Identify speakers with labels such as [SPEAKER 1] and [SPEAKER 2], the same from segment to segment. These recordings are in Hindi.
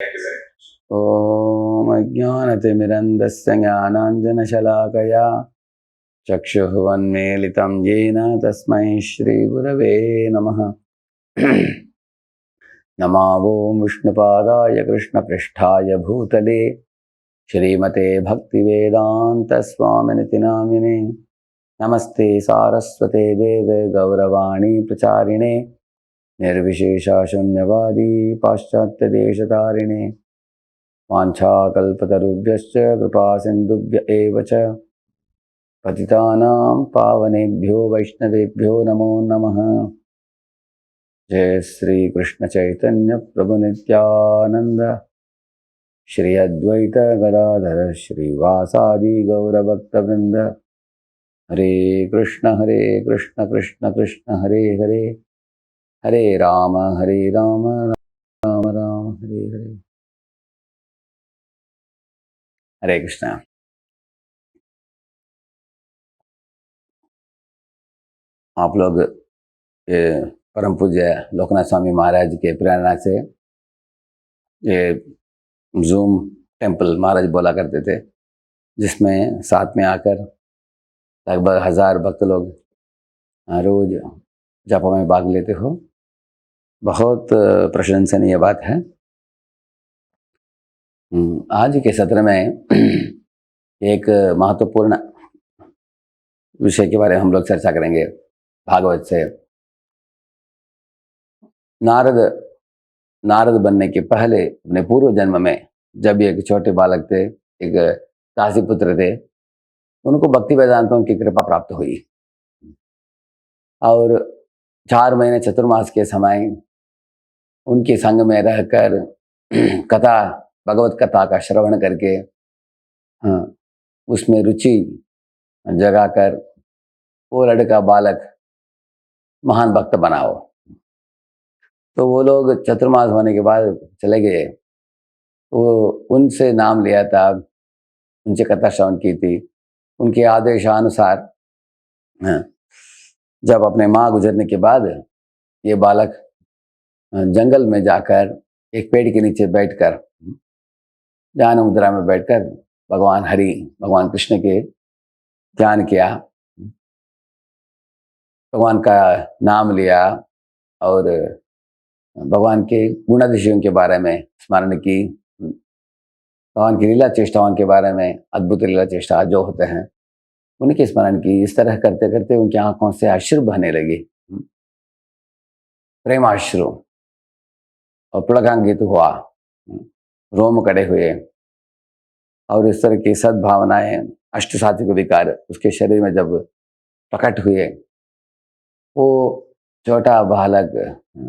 [SPEAKER 1] ॐ अज्ञानतिमिरन्धस्य ज्ञानाञ्जनशलाकया चक्षुरुन्मीलितं येन तस्मै श्रीगुरवे नमः। नमो विष्णुपादाय कृष्णपृष्ठाय भूतले श्रीमते भक्तिवेदान्तस्वामिनिति नामिने। नमस्ते सारस्वते देवे गौरवाणी प्रचारिणे निर्विशेषशून्यवादी पाश्चात्यदेशतारिणे। वाञ्छाकल्पतरुभ्यश्च कृपासिन्धुभ्य एव च पतितानां पावनेभ्यो वैष्णवेभ्यो नमो नमः। जय श्री कृष्ण चैतन्य प्रभु नित्यानंद श्री अद्वैत गदाधर श्रीवासादि गौरभक्तवृंद। हरे कृष्ण कृष्ण कृष्ण हरे हरे, हरे राम राम राम हरे हरे। हरे कृष्ण। आप लोग ये परम पूज्य लोकनाथ स्वामी महाराज के प्रेरणा से ये जूम टेम्पल महाराज बोला करते थे, जिसमें साथ में आकर लगभग 1000 भक्त लोग रोज जप में भाग लेते हो। बहुत प्रशंसनीय बात है। आज के सत्र में एक महत्वपूर्ण विषय के बारे में हम लोग चर्चा करेंगे। भागवत से नारद बनने के पहले अपने पूर्व जन्म में जब एक छोटे बालक थे, एक दासी पुत्र थे, उनको भक्ति वेदांतों की कृपा प्राप्त हुई और 4 महीने चतुर्मास के समय उनके संग में रहकर कथा भगवत कथा का श्रवण करके उसमें रुचि जगाकर वो लड़का बालक महान भक्त बनाओ। तो वो लोग चतुर्मास होने के बाद चले गए। वो उनसे नाम लिया था, उनसे कथा श्रवण की थी। उनके आदेशानुसार जब अपने माँ गुजरने के बाद ये बालक जंगल में जाकर एक पेड़ के नीचे बैठकर ध्यान मुद्रा में बैठकर भगवान हरि भगवान कृष्ण के ध्यान किया, भगवान का नाम लिया और भगवान के गुणातिशयों के बारे में स्मरण की, भगवान की लीला चेष्टाओं के बारे में, अद्भुत लीला चेष्टा जो होते हैं उनकी स्मरण की। इस तरह करते करते उनकी आंखों से अश्रु बहने लगी, प्रेमाश्रु, और पुलकांकित हुआ, रोम कड़े हुए और इस तरह की सद्भावनाएं, अष्ट सात्विक विकार उसके शरीर में जब प्रकट हुए, वो छोटा बालक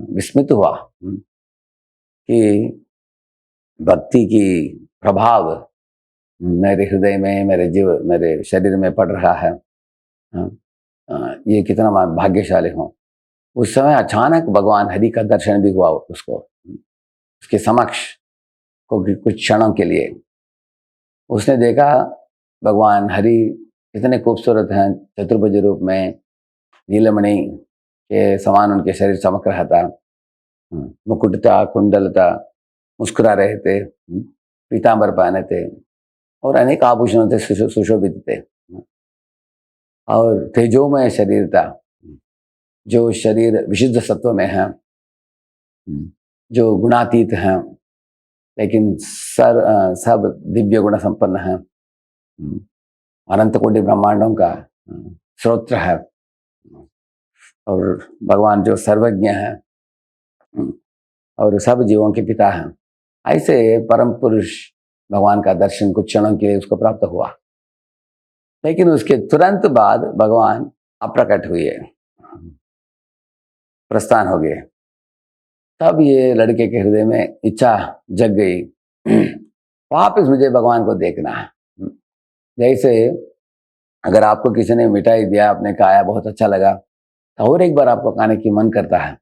[SPEAKER 1] विस्मित हुआ कि भक्ति की प्रभाव मेरे हृदय में, मेरे शरीर में पड़ रहा है। ये कितना मैं भाग्यशाली हूँ। उस समय अचानक भगवान हरि का दर्शन भी हुआ उसको, उसके समक्ष को कुछ क्षणों के लिए। उसने देखा भगवान हरि कितने खूबसूरत हैं, चतुर्भुज रूप में, नीलमणि के समान उनके शरीर चमक रहा था, मुकुट था, कुंडल था, मुस्कुरा रहे थे, पीतांबर पहने थे और अनेक आभूषणों से सुशोभित थे और तेजोमय शरीर था, जो शरीर विशुद्ध सत्व में है, जो गुणातीत हैं, लेकिन सब दिव्य गुण संपन्न है, अनंत कोटि ब्रह्मांडों का स्रोत्र है और भगवान जो सर्वज्ञ है और सब जीवों के पिता हैं। ऐसे परम पुरुष भगवान का दर्शन कुछ क्षणों के लिए उसको प्राप्त हुआ, लेकिन उसके तुरंत बाद भगवान अप्रकट हुए, प्रस्थान हो गए। तब ये लड़के के हृदय में इच्छा जग गई, वापस मुझे भगवान को देखना है। जैसे अगर आपको किसी ने मिठाई दिया, आपने खाया, बहुत अच्छा लगा, तो और एक बार आपको खाने की मन करता है,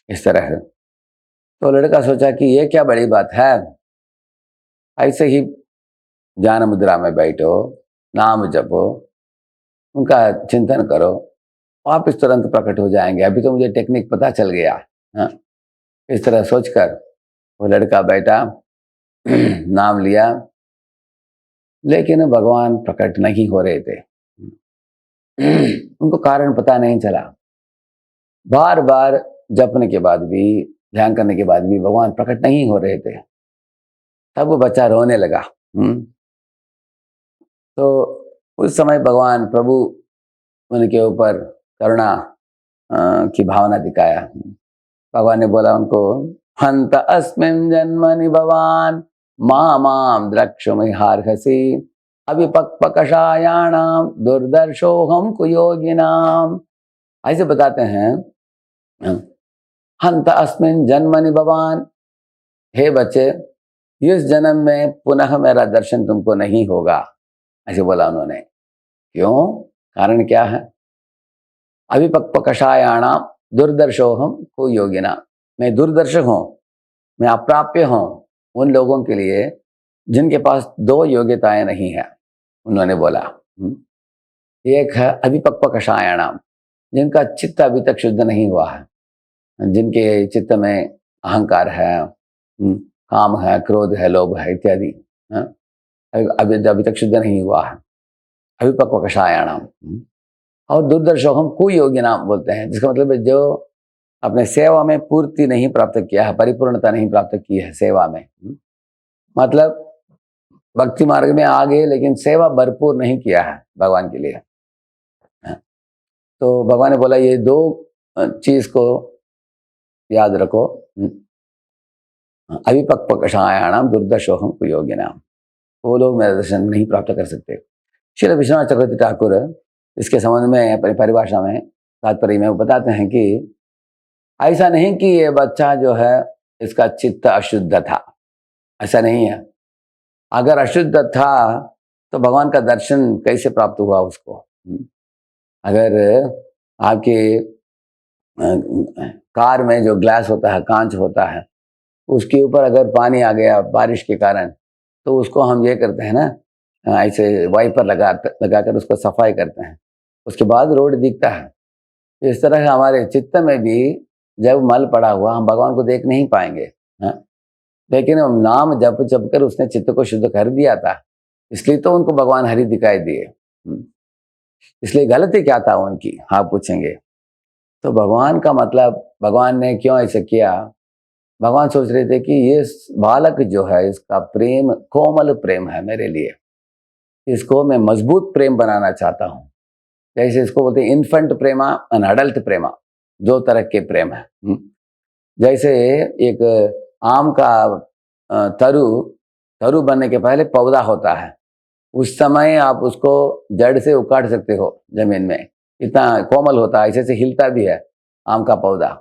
[SPEAKER 1] इस तरह है। तो लड़का सोचा कि ये क्या बड़ी बात है, ऐसे ही ध्यान मुद्रा में बैठो, नाम जपो, उनका चिंतन करो, वापस तुरंत प्रकट हो जाएंगे। अभी तो मुझे टेक्निक पता चल गया। इस तरह सोचकर वो लड़का बैठा, नाम लिया, लेकिन भगवान प्रकट नहीं हो रहे थे। उनको कारण पता नहीं चला। बार बार जपने के बाद भी, ध्यान करने के बाद भी भगवान प्रकट नहीं हो रहे थे। तब वो बच्चा रोने लगा। तो उस समय भगवान प्रभु उनके ऊपर करुणा की भावना दिखाया। भगवान ने बोला उनको, हंत अस्मिन् जन्मनि भवान माम द्रक्ष्यमिहार्हसि अविपक्वकषायाणाम दुर्दर्शोहम कुयोगिनाम। ऐसे बताते हैं, हंत अस्मिन् जन्मनि भवान, हे बच्चे, इस जन्म में पुनः मेरा दर्शन तुमको नहीं होगा, ऐसे बोला उन्होंने। क्यों? कारण क्या है? अविपक्व कषायाणाम दुर्दर्शोहम को योगिना, मैं दुर्दर्शक हूं, मैं अप्राप्य हूं उन लोगों के लिए जिनके पास दो योग्यताएं नहीं है, उन्होंने बोला। एक है अविपक्व कषायाणाम, जिनका चित्त अभी तक शुद्ध नहीं हुआ है, जिनके चित्त में अहंकार है, काम है, क्रोध है, लोभ है इत्यादि, अभी तक शुद्ध नहीं हुआ है, अविपक्व कषायाणाम। और दुर्दर्शोहम कुयोगी नाम बोलते हैं, जिसका मतलब है जो अपने सेवा में पूर्ति नहीं प्राप्त किया है, परिपूर्णता नहीं प्राप्त की है सेवा में। मतलब भक्ति मार्ग में आ गए लेकिन सेवा भरपूर नहीं किया है भगवान के लिए। तो भगवान ने बोला ये दो चीज को याद रखो, अविपक्व कषायाणाम दुर्दर्शोहम कुयोगी नाम, वो लोग मेरा दर्शन नहीं प्राप्त कर सकते। श्री विश्वनाथ चक्रवर्ती ठाकुर इसके संबंध में अपनी परिभाषा में, तात्पर्य में बताते हैं कि ऐसा नहीं कि ये बच्चा जो है इसका चित्त अशुद्ध था, ऐसा नहीं है। अगर अशुद्ध था तो भगवान का दर्शन कैसे प्राप्त हुआ उसको? अगर आपके कार में जो ग्लास होता है, कांच होता है, उसके ऊपर अगर पानी आ गया बारिश के कारण, तो उसको हम ये करते हैं ना, ऐसे वाइपर लगाकर उसको सफाई करते हैं, उसके बाद रोड दिखता है। इस तरह हमारे चित्त में भी जब मल पड़ा हुआ, हम भगवान को देख नहीं पाएंगे। लेकिन हम नाम जप जप कर उसने चित्त को शुद्ध कर दिया था, इसलिए तो उनको भगवान हरि दिखाई दिए। इसलिए गलती क्या था उनकी, आप पूछेंगे। तो भगवान का मतलब, भगवान ने क्यों ऐसा किया? भगवान सोच रहे थे कि ये बालक जो है इसका प्रेम कोमल प्रेम है मेरे लिए, इसको मैं मजबूत प्रेम बनाना चाहता हूँ। जैसे इसको बोलते हैं इन्फेंट प्रेमा एंड अडल्ट प्रेमा, दो तरह के प्रेम है। जैसे एक आम का तरु बनने के पहले पौधा होता है, उस समय आप उसको जड़ से उखाड़ सकते हो जमीन में, इतना कोमल होता है, ऐसे से हिलता भी है आम का पौधा।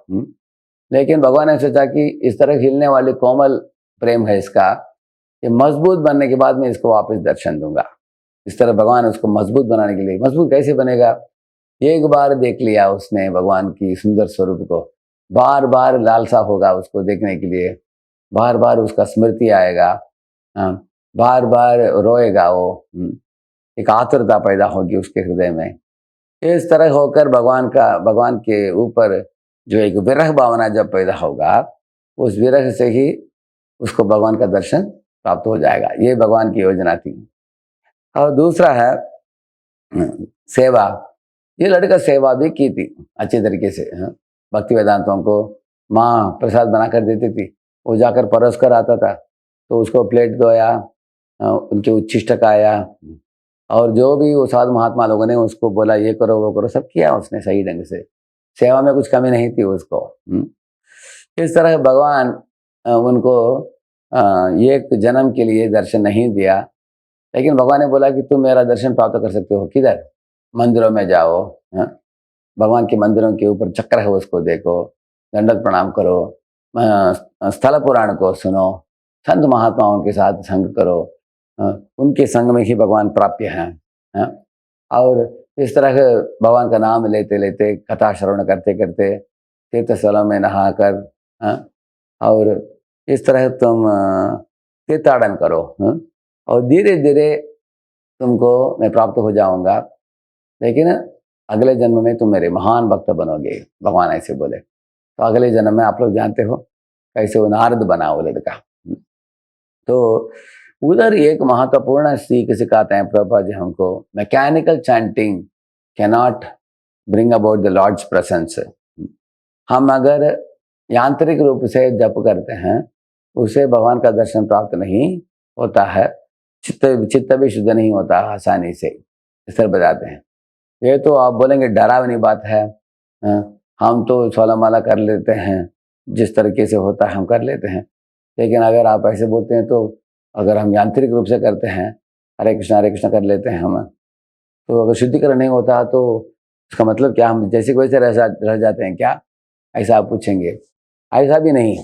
[SPEAKER 1] लेकिन भगवान ने सोचा कि इस तरह हिलने वाले कोमल प्रेम है इसका, ये मजबूत बनने के बाद मैं इसको वापस दर्शन दूंगा। इस तरह भगवान उसको मजबूत बनाने के लिए, मजबूत कैसे बनेगा? एक बार देख लिया उसने भगवान की सुंदर स्वरूप को, बार बार लालसा होगा उसको देखने के लिए, बार बार उसका स्मृति आएगा, बार बार रोएगा वो, एक आतुरता पैदा होगी उसके हृदय में। इस तरह होकर भगवान के ऊपर जो एक विरह भावना जब पैदा होगा, उस विरह से ही उसको भगवान का दर्शन प्राप्त हो जाएगा। ये भगवान की योजना थी। और दूसरा है सेवा। ये लड़का सेवा भी की थी अच्छे तरीके से। भक्ति वेदांतों को माँ प्रसाद बनाकर देती थी, वो जाकर परोस कर आता था, तो उसको प्लेट धोया, उनके उच्छिष्ट खाया, और जो भी वो साधु महात्मा लोगों ने उसको बोला ये करो वो करो, सब किया उसने सही ढंग से। सेवा में कुछ कमी नहीं थी उसको। इस तरह भगवान उनको एक जन्म के लिए दर्शन नहीं दिया, लेकिन भगवान ने बोला कि तुम मेरा दर्शन प्राप्त कर सकते हो। किधर? मंदिरों में जाओ, भगवान के मंदिरों के ऊपर चक्र है उसको देखो, दंडक प्रणाम करो, स्थल पुराण को सुनो, संत महात्माओं के साथ संग करो, उनके संग में ही भगवान प्राप्य हैं। और इस तरह भगवान का नाम लेते लेते, कथा श्रवण करते करते, तीर्थ स्थलों में नहाकर, और इस तरह तुम तीर्थाटन करो, और धीरे धीरे तुमको मैं प्राप्त हो जाऊंगा, लेकिन अगले जन्म में तुम मेरे महान भक्त बनोगे, भगवान ऐसे बोले। तो अगले जन्म में आप लोग जानते हो कैसे वो नारद बना वो लड़का। तो उधर एक महत्वपूर्ण सीख सिखाते हैं प्रभुपाद जी हमको, mechanical chanting cannot bring about the Lord's presence. हम अगर यांत्रिक रूप से जप करते हैं उसे भगवान का दर्शन प्राप्त नहीं होता है, चित्त चित्त भी शुद्ध नहीं होता आसानी से, इस तरह बताते हैं। ये तो आप बोलेंगे डरावनी बात है, हम तो 16 माला कर लेते हैं, जिस तरीके से होता है हम कर लेते हैं। लेकिन अगर आप ऐसे बोलते हैं तो अगर हम यांत्रिक रूप से करते हैं, हरे कृष्णा कर लेते हैं हम, तो अगर शुद्धिकरण नहीं होता तो इसका मतलब क्या हम जैसे वैसे रह जाते हैं क्या, ऐसा आप पूछेंगे। ऐसा भी नहीं,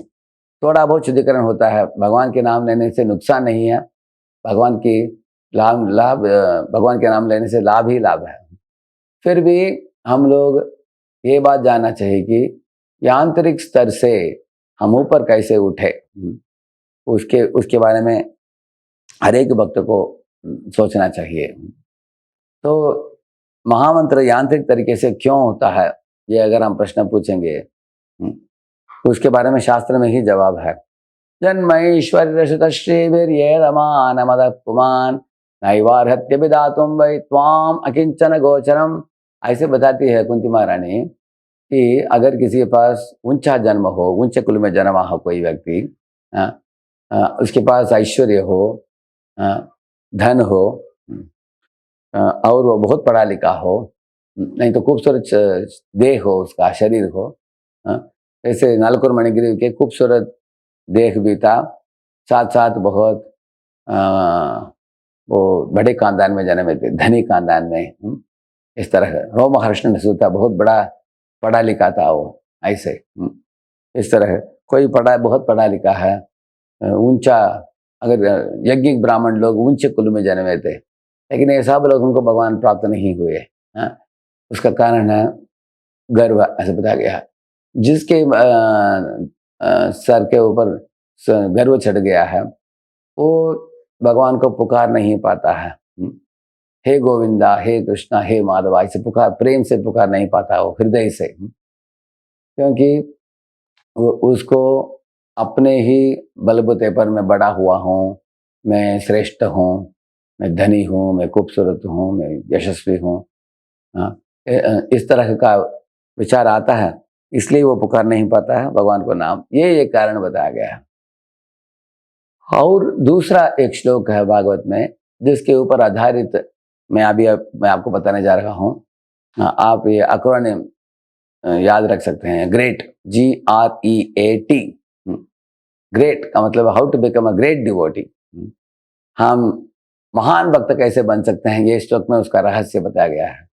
[SPEAKER 1] थोड़ा बहुत शुद्धिकरण होता है। भगवान के नाम लेने से नुकसान नहीं है, भगवान की भगवान के नाम लेने से लाभ ही लाभ है। फिर भी हम लोग ये बात जानना चाहिए कि यांत्रिक स्तर से हम ऊपर कैसे उठे, उसके उसके बारे में हर एक भक्त को सोचना चाहिए। तो महामंत्र यांत्रिक तरीके से क्यों होता है, ये अगर हम प्रश्न पूछेंगे उसके बारे में शास्त्र में ही जवाब है। जन्मैश्वर्य श्रुतश्रीभिर्येदमान मदः पुमान् नैवार्हत्य विधातुं वै त्वाम अकिंचन गोचरम। ऐसे बताती है कुंती महारानी कि अगर किसी के पास ऊंचा जन्म हो, ऊंचे कुल में जन्मा हो कोई व्यक्ति, उसके पास ऐश्वर्य हो, धन हो, और वो बहुत पढ़ा लिखा हो, नहीं तो खूबसूरत देह हो, उसका शरीर हो, ऐसे नालकुर मणिगिरी के खूबसूरत देह भी था, साथ साथ बहुत वो बड़े खानदान में जन्मे थे, धनी खानदान में, इस तरह रोमहर्षण सूता बहुत बड़ा पढ़ा लिखा था वो, ऐसे इस तरह कोई बहुत पढ़ा लिखा है, ऊंचा, अगर यज्ञिक ब्राह्मण लोग ऊंचे कुल में जन्मे थे, लेकिन ये सब लोग उनको भगवान प्राप्त नहीं हुए। उसका कारण है गर्व, ऐसे बताया गया है। जिसके सर के ऊपर गर्व चढ़ गया है वो भगवान को पुकार नहीं पाता है। हे गोविंदा, हे कृष्णा, हे माधव, ऐसे पुकार, प्रेम से पुकार नहीं पाता वो हृदय से, क्योंकि वो उसको अपने ही बलबूते पर मैं बड़ा हुआ हूँ, मैं श्रेष्ठ हूँ, मैं धनी हूँ, मैं खूबसूरत हूँ, मैं यशस्वी हूँ, इस तरह का विचार आता है, इसलिए वो पुकार नहीं पाता है भगवान को नाम। ये एक कारण बताया गया है। और दूसरा एक श्लोक है भागवत में जिसके ऊपर आधारित मैं आपको बताने जा रहा हूँ। आप ये एक्रोनिम याद रख सकते हैं, ग्रेट, GREAT। ग्रेट का मतलब how to become a great devotee. हम महान भक्त कैसे बन सकते हैं, ये श्लोक में उसका रहस्य बताया गया है।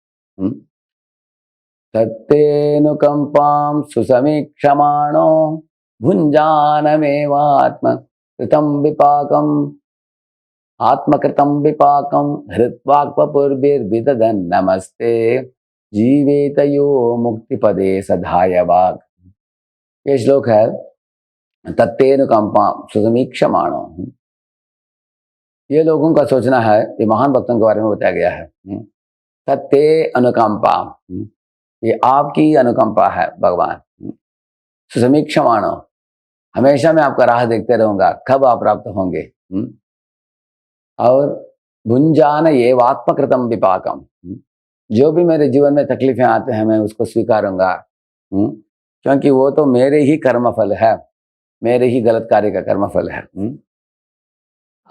[SPEAKER 1] तत्तेनुकंपां सुसमीक्षमाणो भुञ्जानमेवात्म कृतं विपाकम् आत्मकृतं विपाकं हृत्वाक्पपुर्भिर्विदधन् नमस्ते जीवेतयो मुक्तिपदे सधाय वाक्। ये श्लोक है, तत्तेनुकंपां सुसमीक्षमाणो, ये लोगों का सोचना है, ये महान भक्तों के बारे में बताया गया है। तत्ते अनुकंपा, ये आपकी अनुकंपा है भगवान। सुसमीक्षमाणो, हमेशा मैं आपका राह देखते रहूंगा कब आप प्राप्त होंगे। और भुंजान ये आत्मकृतम विपाकम, जो भी मेरे जीवन में तकलीफें आते हैं मैं उसको स्वीकारूंगा, क्योंकि वो तो मेरे ही कर्मफल है, मेरे ही गलत कार्य का कर्मफल है।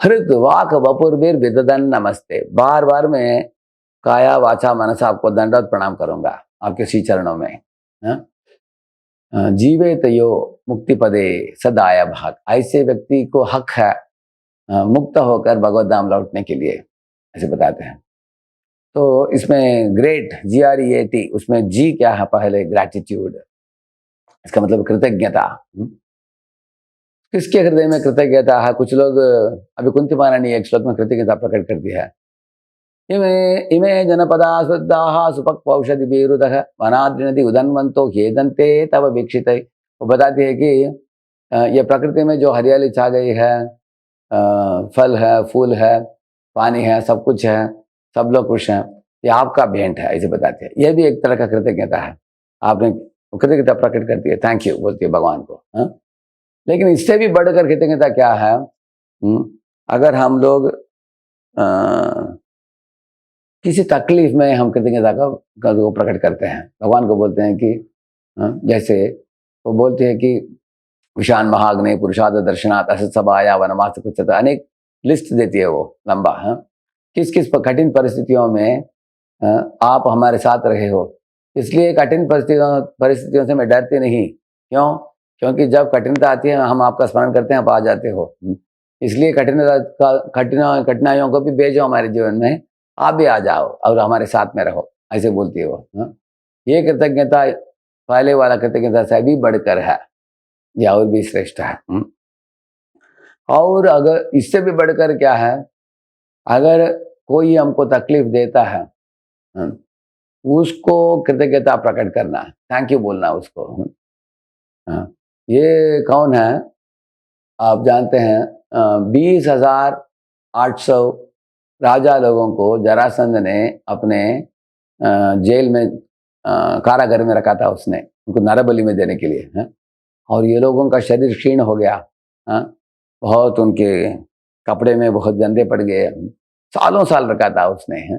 [SPEAKER 1] हृद वाक वपुर्भिर विदधन नमस्ते, बार बार मैं काया वाचा मनसा आपको दंडवत प्रणाम करूंगा आपके श्री चरणों में। जीवेत यो मुक्ति पदे सदाय भाग, ऐसे व्यक्ति को हक है मुक्त होकर भगवत धाम लौटने के लिए, ऐसे बताते हैं। तो इसमें ग्रेट, GREAT, उसमें जी क्या है, पहले ग्रैटिट्यूड, इसका मतलब कृतज्ञता। किसके हृदय में कृतज्ञता है? कुछ लोग, अभी कुंती महारानी एक श्लोक में कृतज्ञता प्रकट करती है। इमे जनपदा श्रद्धाः सुपक्वौषधि विरुदः वनाद्रिनदि उदन्वन्तो ह्येदन्ते तव वीक्षित। वो बताती है कि ये प्रकृति में जो हरियाली छा गई है, फल है, फूल है, पानी है, सब कुछ है, सब लोग खुश हैं, ये आपका भेंट है, ऐसे बताते हैं। यह भी एक तरह का कृतज्ञता है, आपने कृतज्ञता प्रकट करती है, थैंक यू बोलती है भगवान को। लेकिन इससे भी बढ़कर कृतज्ञता क्या है? अगर हम लोग किसी तकलीफ में हम कृतज्ञता को प्रकट करते हैं, भगवान को बोलते हैं कि जैसे वो बोलते हैं कि विशान महाग्ने पुरुषाद दर्शनात् असत सभाया वनवास कुछ अनेक लिस्ट देती है वो लंबा। किस किस कठिन परिस्थितियों में आप हमारे साथ रहे हो, इसलिए कठिन परिस्थितियों से मैं डरती नहीं। क्यों? क्योंकि जब कठिनता आती है हम आपका स्मरण करते हैं, आप आ जाते हो। इसलिए कठिनाइयों को भी भेजो हमारे जीवन में, आप भी आ जाओ और हमारे साथ में रहो, ऐसे बोलती है वो। ये कृतज्ञता पहले वाला कृतज्ञता से भी बढ़कर है, या और भी श्रेष्ठ है। और अगर इससे भी बढ़कर क्या है, अगर कोई हमको तकलीफ देता है, उसको कृतज्ञता प्रकट करना, थैंक यू बोलना उसको। ये कौन है आप जानते हैं? 20,800 राजा लोगों को जरासंध ने अपने जेल में कारागार में रखा था, उसने उनको नरबलि में देने के लिए। और ये लोगों का शरीर क्षीण हो गया, बहुत उनके कपड़े में बहुत गंदे पड़ गए, सालों साल रखा था उसने।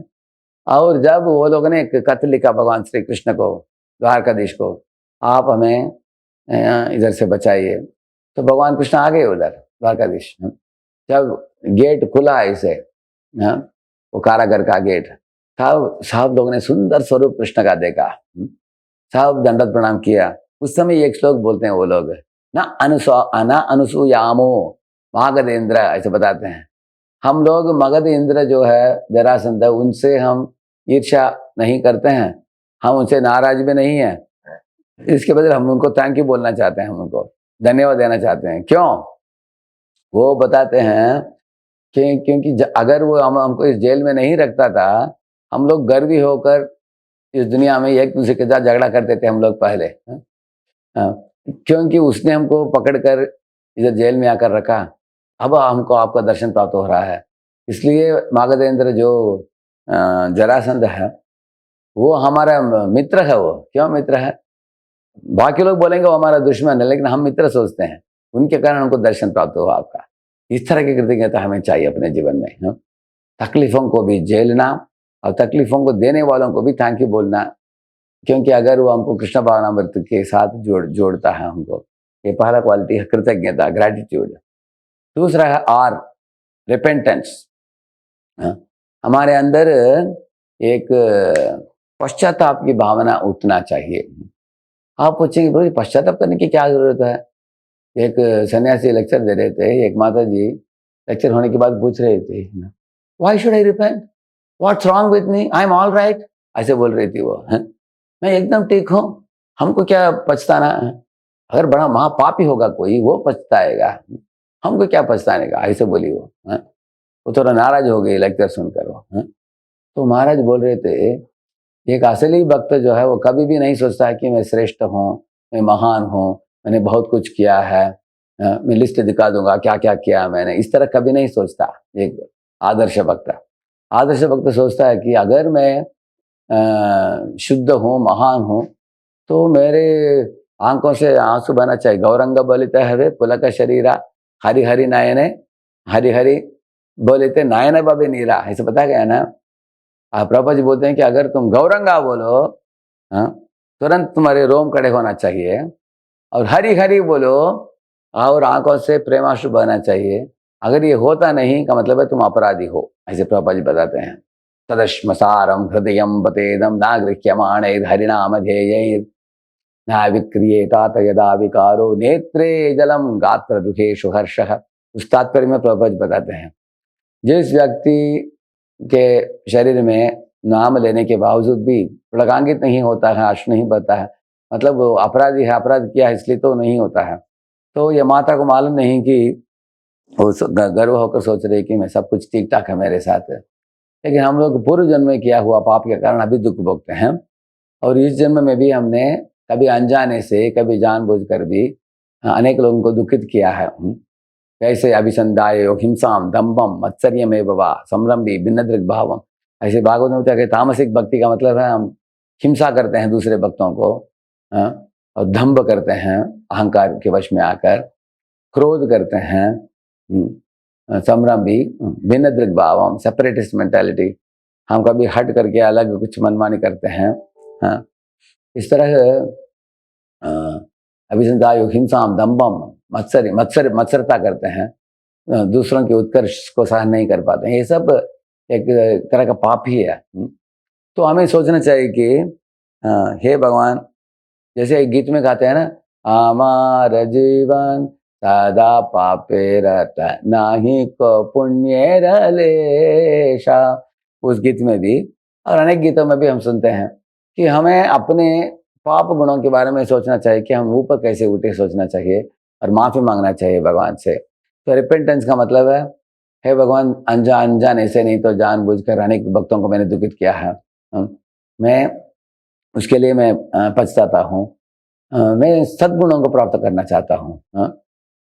[SPEAKER 1] और जब वो लोगों ने एक खत लिखा भगवान श्री कृष्ण को, द्वारकाधीश को, आप हमें इधर से बचाइए, तो भगवान कृष्ण आ गए उधर द्वारकाधीश। जब गेट खुला ऐसे, वो कारागर का गेट, सब लोगों ने सुंदर स्वरूप कृष्ण का देखा, सब दंडवत प्रणाम किया। उस समय एक श्लोक बोलते हैं वो लोग, ना अनुसूयामो मागधेंद्र, ऐसे बताते हैं। हम लोग मगध इंद्र जो है जरासंध, उनसे हम ईर्ष्या नहीं करते हैं, हम उनसे नाराज भी नहीं है। इसके बदले हम उनको थैंक यू बोलना चाहते हैं, हम उनको धन्यवाद देना चाहते हैं। क्यों? वो बताते हैं कि क्योंकि अगर वो हमको इस जेल में नहीं रखता था, हम लोग गर्वी होकर इस दुनिया में एक दूसरे के साथ झगड़ा करते थे हम लोग पहले। क्योंकि उसने हमको पकड़कर इधर जेल में आकर रखा, अब हमको आपका दर्शन प्राप्त हो रहा है। इसलिए मागधेंद्र जो जरासंध है वो हमारा मित्र है। वो क्यों मित्र है? बाकी लोग बोलेंगे वो हमारा दुश्मन है, लेकिन हम मित्र सोचते हैं, उनके कारण हमको दर्शन प्राप्त हुआ आपका। इस तरह की कृतज्ञता हमें चाहिए अपने जीवन में। तकलीफों को भी झेलना और तकलीफों को देने वालों को भी थैंक यू बोलना, क्योंकि अगर वो हमको कृष्ण भावनामृत के साथ जोड़ता है हमको। ये पहला क्वालिटी है कृतज्ञता, ग्रेटिट्यूड। दूसरा है आर, रिपेंटेंस। हमारे अंदर एक पश्चाताप की भावना उठना चाहिए। आप पूछेंगे भाई पश्चाताप करने की क्या जरूरत है? एक सन्यासी लेक्चर दे रहे थे, एक माता जी लेक्चर होने के बाद पूछ रहे थे, why should I repent, what's wrong with me, I am all right, ऐसे बोल रही थी वो। मैं एकदम ठीक हूँ, हमको क्या पछताना है? अगर बड़ा महापापी होगा कोई वो पछताएगा, हमको क्या पछताने का, ऐसे बोली वो। वो थोड़ा नाराज हो गई लेक्चर सुनकर वो। तो महाराज बोल रहे थे, एक असली भक्त जो है वो कभी भी नहीं सोचता है कि मैं श्रेष्ठ हूँ, मैं महान हूँ, मैंने बहुत कुछ किया है, मैं लिस्ट दिखा दूंगा क्या क्या किया मैंने, इस तरह कभी नहीं सोचता एक आदर्श भक्त। आदर्श भक्त सोचता है कि अगर मैं शुद्ध हूँ, महान हूँ, तो मेरे आंखों से आंसू बहना चाहिए। गौरंग बोलिते हवे पुलक शरीरा, हरि हरि नयने, हरि हरि बोलिते नयन बबे नीरा, ऐसे बताया गया ना। प्रभुपाद जी बोलते हैं कि अगर तुम गौरंगा बोलो, तुरंत तुम्हारे रोम खड़े होना चाहिए, और हरि हरि बोलो और आंखों से प्रेमाश्रु बहना चाहिए। अगर ये होता नहीं का मतलब है तुम अपराधी हो, ऐसे प्रभुपाद जी बताते हैं। तदश्मसारम हृदयम बतेदम नागृह्यमाण हरिनाम ध्येय न विक्रियेतात यदा विकारो नेत्रे जलम गात्र दुखेशु हर्षः। उस तात्पर्य में प्रभुपाद जी बताते हैं, जिस व्यक्ति के शरीर में नाम लेने के बावजूद भी पुलकांकित नहीं होता है, आंसू नहीं बहता है, मतलब वो अपराधी है, अपराध किया है इसलिए तो नहीं होता है। तो ये माता को मालूम नहीं कि वो गर्व होकर सोच रही कि मैं सब कुछ ठीक ठाक है मेरे साथ, लेकिन हम लोग पूर्व जन्म में किया हुआ पाप के कारण अभी दुख भोगते हैं। और इस जन्म में भी हमने कभी अनजाने से, कभी जानबूझकर भी अनेक लोगों को दुखित किया है। कैसे अभिसंधाय हिंसाम दम्भम मत्सर्यमेव वा संरंभी भिन्न दृग भावम, ऐसे भागवत में होता है कि तामसिक भक्ति का मतलब है हम हिंसा करते हैं दूसरे भक्तों को, और दंभ करते हैं अहंकार के वश में आकर। क्रोध करते हैं, संभ्रमी, भिन्न दृग भाव, सेपरेटिस्ट मेंटालिटी, हम कभी हट करके अलग कुछ मनमानी करते हैं। हाँ, इस तरह अभिसंधायु, हिंसाम, दम्भम, मत्सरता करते हैं, दूसरों के उत्कर्ष को सहन नहीं कर पाते हैं। ये सब एक तरह का पाप ही है। तो हमें सोचना चाहिए कि हे भगवान, जैसे एक गीत में गाते हैं ना, हमार जीवन सदा पापे रहता नाही को पुण्य रलेशा, उस गीत में भी और अनेक गीतों में भी हम सुनते हैं कि हमें अपने पाप गुणों के बारे में सोचना चाहिए कि हम ऊपर कैसे उठे, सोचना चाहिए और माफी मांगना चाहिए भगवान से। तो रिपेंटेंस का मतलब है, हे भगवान, अनजान ऐसे नहीं तो जानबूझकर अनेक भक्तों को मैंने दुखित किया है, मैं उसके लिए मैं पछताता हूँ, मैं सद्गुणों को प्राप्त करना चाहता हूँ,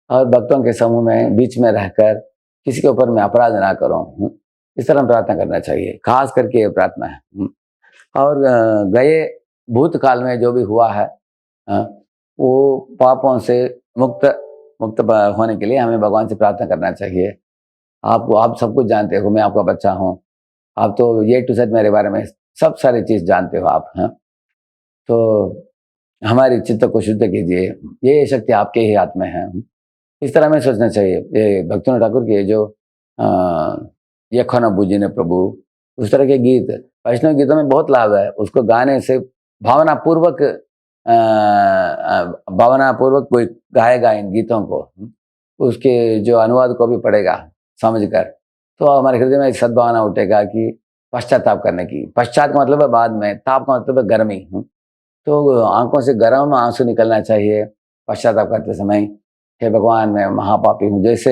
[SPEAKER 1] और भक्तों के समूह में बीच में रहकर किसी के ऊपर मैं अपराध ना करूँ, इस तरह प्रार्थना करना चाहिए। खास करके ये प्रार्थना है। और गए भूतकाल में जो भी हुआ है, वो पापों से मुक्त होने के लिए हमें भगवान से प्रार्थना करना चाहिए। आप सब कुछ जानते हो, मैं आपका बच्चा हूँ, आप तो ये टू सेड मेरे बारे में सब सारी चीज जानते हो आप। तो हमारी चित्त को शुद्ध कीजिए, ये शक्ति आपके ही हाथ में है। इस तरह में सोचना चाहिए। ये भक्तिनाथ ठाकुर के जो ये खन बूझी ने प्रभु, उस तरह के गीत वैष्णव गीतों में बहुत लाभ है। उसको गाने से भावनापूर्वक कोई गाएगा इन गीतों को, उसके जो अनुवाद को भी पढ़ेगा समझकर, तो हमारे हृदय में एक सद्भावना उठेगा कि पश्चाताप करने की। पश्चात का मतलब है बाद में, ताप का मतलब है गर्मी। तो आंखों से गर्म आंसू निकलना चाहिए पश्चाताप करते समय। हे भगवान, मैं महापापी हूँ। जैसे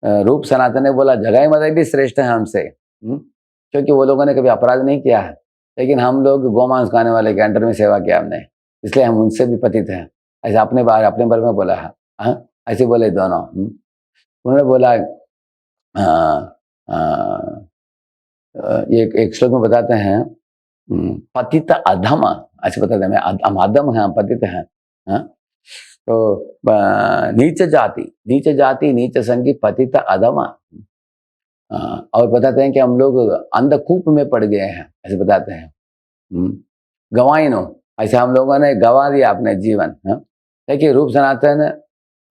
[SPEAKER 1] रूप सनातन ने बोला, जगाई मदाई भी श्रेष्ठ है हमसे, क्योंकि वो लोगों ने कभी अपराध नहीं किया है, लेकिन हम लोग गोमांस खाने वाले के अंडर में सेवा किया हमने, इसलिए हम उनसे भी पतित हैं। ऐसे अपने बारे में बोला है, ऐसे बोले दोनों। उन्होंने बोला, ये एक श्लोक में बताते हैं, पतित अधम, ऐसे बताते हैं, हम अधम हैं, पतित हैं। तो नीच जाति नीच संगी पतित अधम, और बताते हैं कि हम लोग अंधकूप में पड़ गए हैं, ऐसे बताते हैं। गंवाइनो, ऐसे हम लोगों ने गंवा दिया अपने जीवन। देखिए, रूप सनातन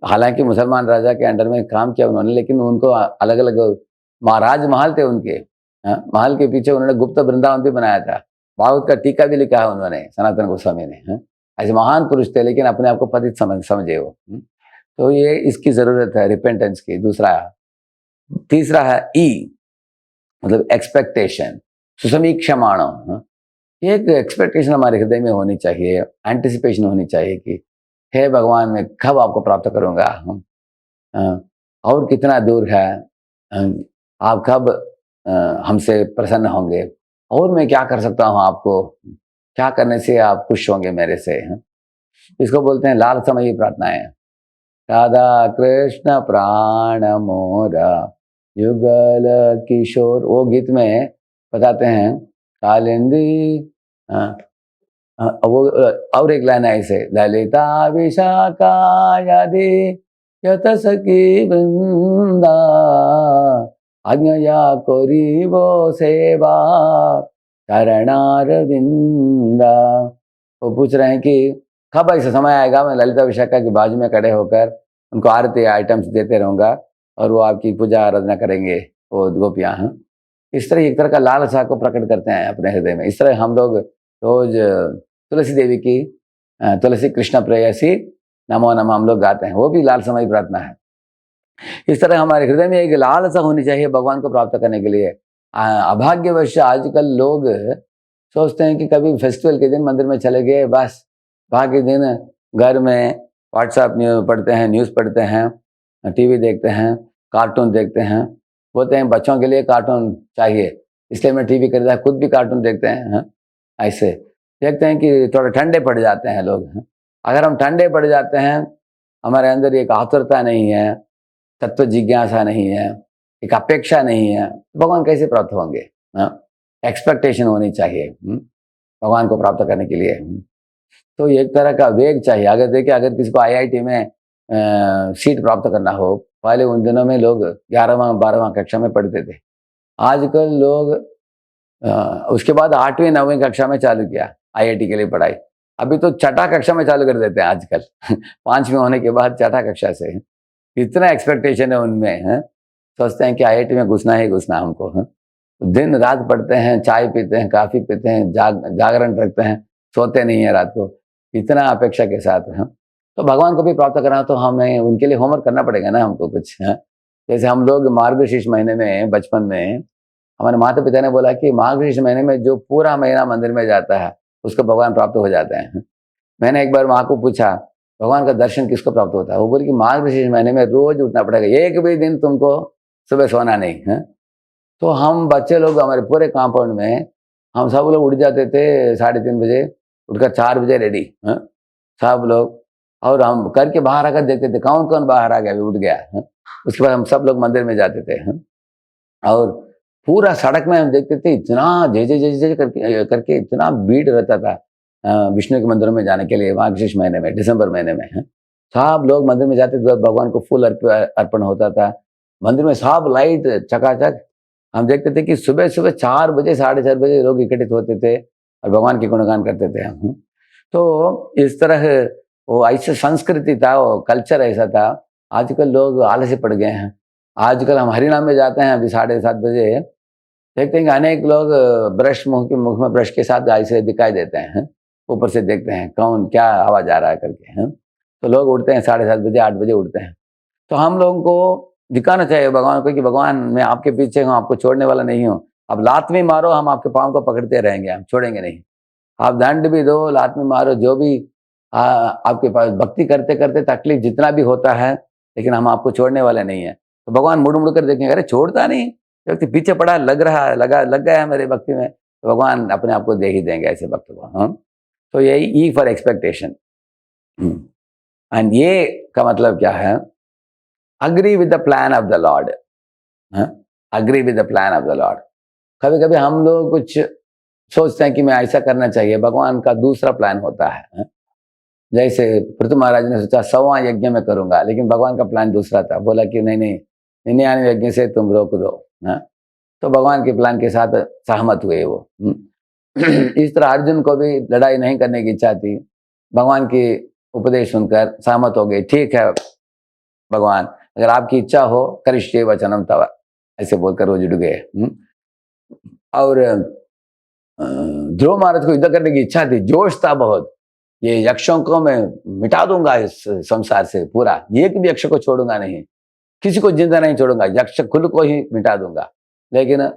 [SPEAKER 1] हालांकि मुसलमान राजा के अंडर में काम किया उन्होंने, लेकिन उनको अलग अलग महाराज महल थे उनके, महल के पीछे उन्होंने गुप्त वृंदावन भी बनाया था। भागवत का टीका भी लिखा है उन्होंने, सनातन गोस्वामी ने। ऐसे महान पुरुष थे, लेकिन अपने आप को पतित समझे वो। तो ये इसकी जरूरत है रिपेंटेंस की। दूसरा, तीसरा है ई, मतलब एक्सपेक्टेशन, सुसमीक्षमाणो। एक एक्सपेक्टेशन हमारे हृदय में होनी चाहिए, एंटिसिपेशन होनी चाहिए कि हे भगवान, मैं कब आपको प्राप्त करूंगा, और कितना दूर है, आप कब हमसे प्रसन्न होंगे, और मैं क्या कर सकता हूँ, आपको क्या करने से आप खुश होंगे मेरे से। इसको बोलते हैं लालसामयी प्रार्थनाएं। राधा कृष्ण प्राण मोरा युगल किशोर, वो गीत में बताते हैं, कालिंदी, वो और एक लाइन है ऐसे, ललिता विशाखा यदि यत सखी वृंदा आज्ञया करिब सेवा चरणार विंदा। वो पूछ रहे हैं कि कब ऐसा समय आएगा मैं ललिता विशाखा के बाजू में खड़े होकर उनको आरती आइटम्स देते रहूंगा और वो आपकी पूजा आराधना करेंगे, वो गोपियां। इस तरह एक तरह का लालसा को प्रकट करते हैं अपने हृदय में। इस तरह हम लोग रोज तुलसी देवी की तुलसी कृष्ण प्रेयसी नमो नमः हम लोग गाते हैं, वो भी लालसामयी प्रार्थना है। इस तरह हमारे हृदय में एक लालसा होनी चाहिए भगवान को प्राप्त करने के लिए। अभाग्यवश आजकल लोग सोचते हैं कि कभी फेस्टिवल के दिन मंदिर में चले गए, बस बाकी दिन घर में व्हाट्सएप पढ़ते हैं, न्यूज़ पढ़ते हैं, टीवी देखते हैं, कार्टून देखते हैं। बोलते हैं बच्चों के लिए कार्टून चाहिए, इसलिए मैं टीवी खरीदा, खुद भी कार्टून देखते हैं। ऐसे देखते हैं कि थोड़ा ठंडे पड़ जाते हैं लोग। अगर हम ठंडे पड़ जाते हैं, हमारे अंदर एक आतुरता नहीं है, तत्व जिज्ञासा नहीं है, एक अपेक्षा नहीं है, भगवान कैसे प्राप्त होंगे। एक्सपेक्टेशन होनी चाहिए भगवान को प्राप्त करने के लिए। तो एक तरह का वेग चाहिए। अगर देखिए, अगर किसी को आईआईटी में सीट प्राप्त करना हो, पहले उन दिनों में लोग 11वां 12वां कक्षा में पढ़ते थे। आजकल लोग उसके बाद 8वीं 9वीं कक्षा में चालू किया आईआईटी के लिए पढ़ाई। अभी तो छठा कक्षा में चालू कर देते हैं आजकल 5वीं होने के बाद छठा कक्षा से। इतना एक्सपेक्टेशन है उनमें, हैं? सोचते हैं कि आईआईटी में घुसना ही घुसना हमको, हैं? दिन रात पढ़ते हैं, चाय पीते हैं, कॉफ़ी पीते हैं, जागरण रखते हैं, सोते नहीं है रात को, इतना अपेक्षा के साथ, हैं? तो भगवान को भी प्राप्त करना तो हमें उनके लिए होमवर्क करना पड़ेगा ना हमको कुछ, हैं? जैसे हम लोग मार्गशीर्ष महीने में बचपन में हमारे माता पिता ने बोला कि मार्गशीर्ष महीने में जो पूरा महीना मंदिर में जाता है उसको भगवान प्राप्त हो जाते हैं। मैंने एक बार माँ को पूछा, भगवान का दर्शन किसको प्राप्त होता है? वो बोली कि मार्गशीर्ष महीने में रोज उठना पड़ेगा, एक भी दिन तुमको सुबह सोना नहीं है। तो हम बच्चे लोग हमारे पूरे कंपाउंड में हम सब लोग उठ जाते थे 3:30 बजे, उठकर 4 बजे रेडी, हैं? सब लोग, और हम करके बाहर आकर देखते थे कौन कौन बाहर आ गया, अभी उठ गया, हैं? उसके बाद हम सब लोग मंदिर में जाते थे, हैं? और पूरा सड़क में हम देखते थे इतना जय जय जय जय करके करके इतना भीड़ रहता था विष्णु के मंदिरों में जाने के लिए मार्गशीर्ष महीने में, दिसंबर महीने में, हैं? सब लोग मंदिर में जाते थे तो भगवान को फूल अर्पण होता था। मंदिर में सब लाइट चकाचक। हम देखते थे कि सुबह सुबह 4 बजे 4:30 बजे लोग इकट्ठित होते थे और भगवान के गुणगान करते थे हम। तो इस तरह वो ऐसे संस्कृति था, वो कल्चर ऐसा था। आजकल लोग आलसी पड़ गए हैं। आजकल हम हरिनाम में जाते हैं अभी 7:30 बजे, देखते हैं कि अनेक लोग ब्रश मुख में ब्रश के साथ ऐसे दिखाई देते हैं, ऊपर से देखते हैं कौन क्या आवाज आ रहा है करके, हैं? तो लोग उठते हैं 7:30 बजे 8 बजे उठते हैं। तो हम लोगों को दिखाना चाहिए भगवान को कि भगवान मैं आपके पीछे हूँ, आपको छोड़ने वाला नहीं हूँ। अब लात में मारो, हम आपके पाँव को पकड़ते रहेंगे, हम छोड़ेंगे नहीं। आप दंड भी दो, लात में मारो, जो भी आपके पास भक्ति करते करते तकलीफ जितना भी होता है, लेकिन हम आपको छोड़ने वाले नहीं है। तो भगवान मुड़ मुड़ कर देखेंगे, अरे छोड़ता नहीं, व्यक्ति पीछे पड़ा लग रहा है, लग गया है मेरे भक्ति में, तो भगवान अपने आप को दे ही देंगे ऐसे भक्त को, हाँ? तो यही ई फॉर एक्सपेक्टेशन। एंड ये का मतलब क्या है? Agree with the plan of the Lord, agree with the plan of the Lord. कभी कभी हम लोग कुछ सोचते हैं कि मैं ऐसा करना चाहिए, भगवान का दूसरा प्लान होता है, हाँ? जैसे पृथु महाराज ने सोचा 100वां यज्ञ में करूंगा, लेकिन भगवान का प्लान दूसरा था, बोला कि नहीं नहीं 99 यज्ञ से तुम रोक दो, हाँ? तो भगवान के प्लान के साथ सहमत हुए वो। इस तरह अर्जुन को भी लड़ाई नहीं करने की इच्छा थी, भगवान की उपदेश सुनकर सहमत हो गए, ठीक है भगवान अगर आपकी इच्छा हो करिष्ये वचनम तव, ऐसे बोलकर वो जुड़ गए। और ध्रुव महाराज को युद्ध करने की इच्छा थी, जोश था बहुत, ये यक्षों को मैं मिटा दूंगा इस संसार से पूरा, एक भी यक्ष को छोड़ूंगा नहीं, किसी को जिंदा नहीं छोड़ूंगा, यक्ष कुल को ही मिटा दूंगा। लेकिन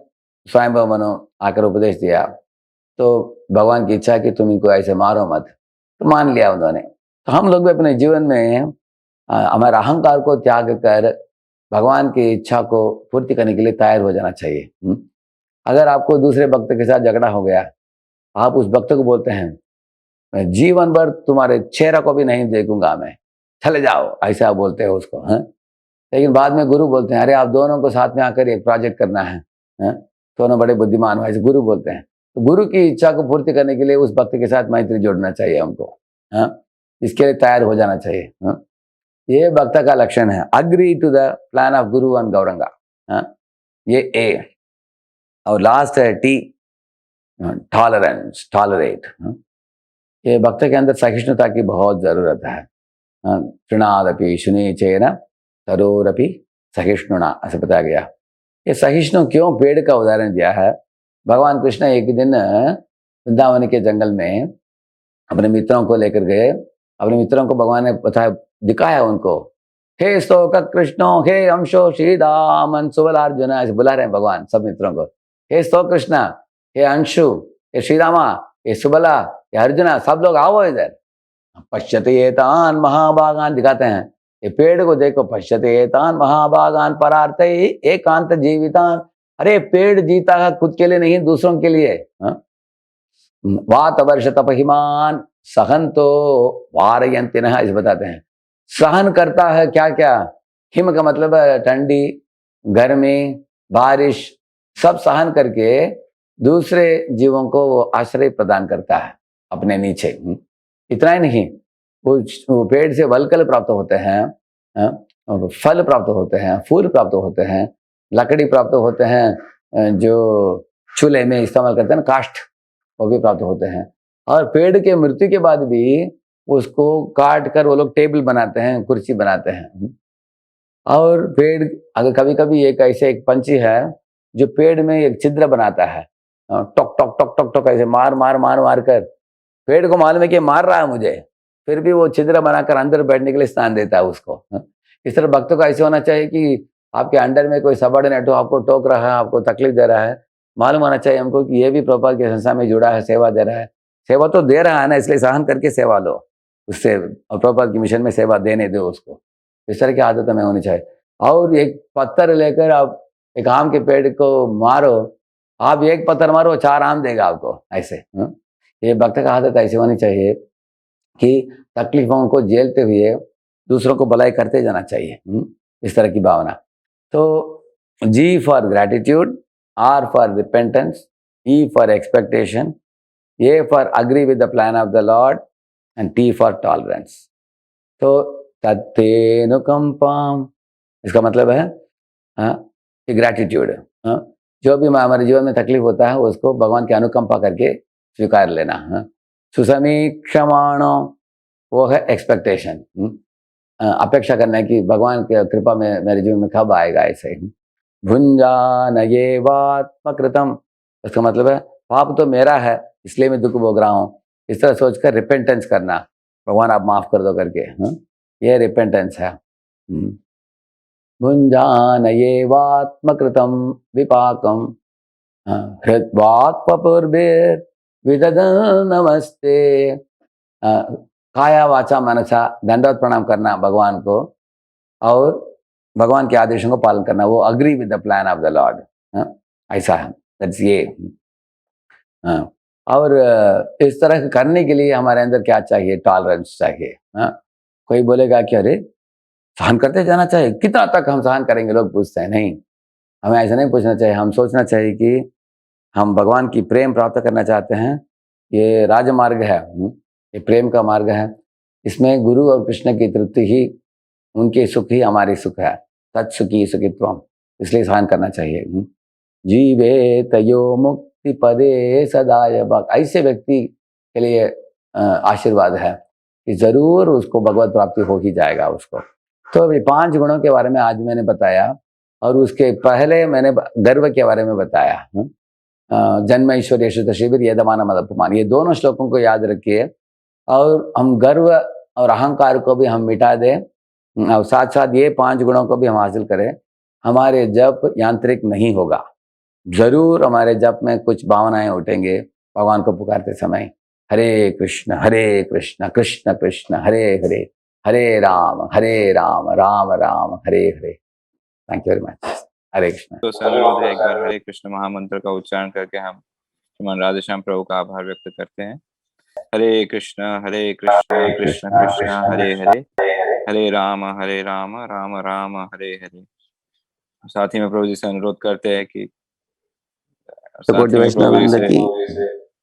[SPEAKER 1] स्वयं मनो आकर उपदेश दिया, तो भगवान की इच्छा कि तुम इनको ऐसे मारो मत, तो मान लिया उन्होंने। तो हम लोग भी अपने जीवन में हमारे अहंकार को त्याग कर भगवान की इच्छा को पूर्ति करने के लिए तैयार हो जाना चाहिए। अगर आपको दूसरे भक्त के साथ झगड़ा हो गया, आप उस भक्त को बोलते हैं मैं जीवन भर तुम्हारे चेहरा को भी नहीं देखूंगा, मैं चले जाओ, ऐसा बोलते हो उसको, हैं? लेकिन बाद में गुरु बोलते हैं अरे आप दोनों को साथ में आकर एक प्रोजेक्ट करना है, हैं? दोनों बड़े बुद्धिमान हो, ऐसे गुरु बोलते हैं। तो गुरु की इच्छा को पूर्ति करने के लिए उस भक्त के साथ मैत्री जोड़ना चाहिए हमको, हाँ? इसके लिए तैयार हो जाना चाहिए, हाँ? ये भक्त का लक्षण है, agree to the plan of guru and Gauranga, हाँ? ये ए। और लास्ट है टी, टॉलरेंस, टॉलरेट। ये भक्त के अंदर सहिष्णुता की बहुत जरूरत है। तृणादपि शुनिचेन तरोरपि सहिष्णुना, ऐसे बताया गया। ये सहिष्णु क्यों पेड़ का उदाहरण दिया है? भगवान कृष्ण एक दिन वृंदावन के जंगल में अपने मित्रों को लेकर गए, अपने मित्रों को भगवान ने बताया, दिखाया उनको, हे स्तोक कृष्णो, हे अंशो श्रीदामन सुबलार्जुन, ऐसे बुला रहे हैं भगवान सब मित्रों को, हे स्तोक कृष्णा, हे अंशु, हे श्रीरामा, हे सुबला, हे अर्जुना, सब लोग आओ इधर। पश्यते एतान महाभागान, दिखाते हैं ये पेड़ को देखो, पश्यते एतान महाभागान परार्थे एकांत जीवितान। अरे पेड़ जीता है खुद के लिए नहीं, दूसरों के लिए। वात वर्ष तपहिमान सहंतो वारयंतिनः, इसे बताते हैं सहन करता है क्या क्या। हिम का मतलब है ठंडी, गर्मी, बारिश, सब सहन करके दूसरे जीवों को वो आश्रय प्रदान करता है अपने नीचे। इतना ही नहीं, वो पेड़ से वलकल प्राप्त होते हैं, फल प्राप्त होते हैं, फूल प्राप्त होते हैं, लकड़ी प्राप्त होते हैं, जो चूल्हे में इस्तेमाल करते हैं ना, काष्ठ, वो भी प्राप्त होते हैं। और पेड़ के मृत्यु के बाद भी उसको काट कर वो लोग टेबल बनाते हैं, कुर्सी बनाते हैं। और पेड़, अगर कभी-कभी एक ऐसे एक पंछी है जो पेड़ में एक छिद्र बनाता है, talk talk talk talk talk ऐसे मार मार मार मार कर, पेड़ को मालूम है कि मार रहा है मुझे, फिर भी वो छिद्र बनाकर अंदर बैठने के लिए स्थान देता है उसको। इस तरह भक्तों का ऐसे होना चाहिए कि आपके अंडर में कोई सबॉर्डिनेट हो, आपको टोक रहा है, आपको तकलीफ दे रहा है, मालूम होना चाहिए हमको कि ये भी प्रभुपाद की संस्था में जुड़ा है, सेवा दे रहा है। सेवा तो दे रहा है ना, इसलिए सहन करके सेवा लो उससे, और प्रभुपाद की मिशन में सेवा देने दो उसको। इस तरह की आदत हमें होनी चाहिए। और एक पत्थर लेकर आप एक आम के पेड़ को मारो, आप एक पत्थर मारो 4 आम देगा आपको, ऐसे। ये भक्त का आदत ऐसी होनी चाहिए कि तकलीफों को झेलते हुए दूसरों को भलाई करते जाना चाहिए। इस तरह की भावना। तो G for gratitude, R for repentance, E for expectation, A for agree with the plan of the Lord, and T for tolerance. तो तत्तेनुकंपाम, इसका मतलब है ग्रैटिट्यूड। जो भी हमारे जीवन में तकलीफ होता है उसको भगवान की अनुकंपा करके स्वीकार लेना। सुसमीक्षमाणो, वो है एक्सपेक्टेशन, अपेक्षा करना है कि भगवान की कृपा में मेरे जीवन में कब आएगा, ऐसे ही। भुंजान ये वात्मकृतम, उसका मतलब है पाप तो मेरा है इसलिए मैं दुख भोग रहा हूँ, इस तरह सोचकर रिपेंटेंस करना, भगवान आप माफ कर दो करके। ये रिपेंटेंस है। भुंजान ये वात्मकृतम विपाकम, हृद्वाक्पपूर्भिर् विदधन् नमस्ते। काया वाचा मनसा, दंडवत प्रणाम करना भगवान को, और भगवान के आदेशों को पालन करना, वो agree with the plan of the Lord, ऐसा है। दैट्स ये। और इस तरह करने के लिए हमारे अंदर क्या चाहिए? टॉलरेंस चाहिए। कोई बोलेगा कि अरे सहन करते जाना चाहिए, कितना तक हम सहन करेंगे, लोग पूछते हैं। नहीं, हमें ऐसा नहीं पूछना चाहिए। हम सोचना चाहिए कि हम भगवान की प्रेम प्राप्त करना चाहते हैं, ये राजमार्ग है, ये प्रेम का मार्ग है। इसमें गुरु और कृष्ण की तृप्ति ही, उनके सुख ही हमारी सुख है। तत्सुखी सुखित्वम, इसलिए सहन करना चाहिए। जीवे तयो मुक्ति पदे सदाय भक्त, ऐसे व्यक्ति के लिए आशीर्वाद है कि जरूर उसको भगवत प्राप्ति हो ही जाएगा उसको। तो अभी 5 गुणों के बारे में आज मैंने बताया, और उसके पहले मैंने गर्व के बारे में बताया। जन्म ऐश्वर्य श्रुत शिविर यदमान मदपमान, ये दोनों श्लोकों को याद रखिए, और हम गर्व और अहंकार को भी हम मिटा दें, और साथ साथ ये 5 गुणों को भी हम हासिल करें। हमारे जप यांत्रिक नहीं होगा, जरूर हमारे जप में कुछ भावनाएं उठेंगे भगवान को पुकारते समय। हरे कृष्ण कृष्ण कृष्ण हरे हरे, हरे राम राम राम हरे हरे। Thank you very much. हरे कृष्ण।
[SPEAKER 2] तो अनुरोध है, एक बार हरे कृष्ण महामंत्र का उच्चारण करके हम श्रीमान राधेश्याम प्रभु का आभार व्यक्त करते हैं। हरे कृष्ण कृष्ण कृष्ण हरे हरे, हरे राम राम राम हरे हरे। साथ ही में प्रभु जी से अनुरोध करते हैं कि
[SPEAKER 1] कोटि वैष्णव वृंद की